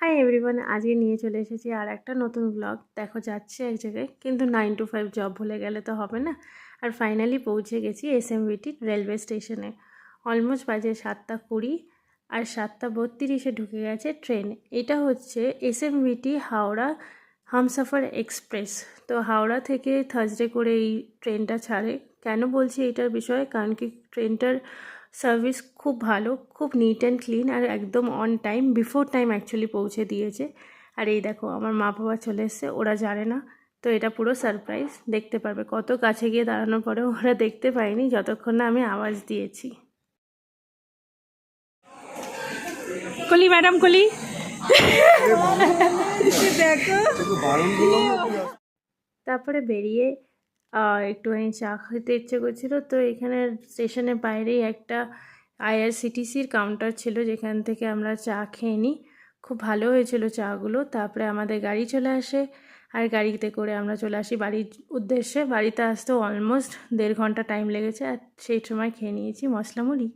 Hi everyone, আজকে নিয়ে চলে এসেছি আর একটা নতুন ব্লগ। দেখো যাচ্ছে এক জায়গায়, কিন্তু 9 to 5 জব ভুলে গেলে তো হবে না। আর ফাইনালি পৌঁছে গেছি এসএমভিটি রেলওয়ে স্টেশনে। অলমোস্ট বাজে 7:20 আর 7:32 ঢুকে গেছে ট্রেন। এটা হচ্ছে এসএমভিটি হাওড়া হামসফর এক্সপ্রেস। তো হাওড়া থেকে থার্সডে করে এই ট্রেনটা ছাড়ে। কেন বলছি এটার বিষয়ে, কারণ কি ট্রেনটার সার্ভিস খুব ভালো, খুব নিট অ্যান্ড ক্লিন, আর একদম on time, before time actually পৌঁছে দিয়েছে। আর এই দেখো আমার মা বাবা চলে এসছে, ওরা জানে না। তো এটা পুরো সারপ্রাইজ, দেখতে পারবে। কত কাছে গিয়ে দাঁড়ানোর পরেও ওরা দেখতে পায়নি যতক্ষণ না আমি আওয়াজ দিয়েছি। কলি ম্যাডাম, কলি দেখো। তারপরে বেরিয়ে একটুখানি চা খেতে ইচ্ছে করছিলো, তো এখানে স্টেশনের বাইরেই একটা আইআরসিটিসির কাউন্টার ছিল, যেখান থেকে আমরা চা খেয়ে নিই। খুব ভালো হয়েছিল চাগুলো। তারপরে আমাদের গাড়ি চলে আসে, আর গাড়িতে করে আমরা চলে আসি বাড়ির উদ্দেশ্যে। বাড়িতে আসতেও অলমোস্ট 1.5 ঘন্টা টাইম লেগেছে, আর সেই সময় খেয়ে নিয়েছি মশলা মুড়ি।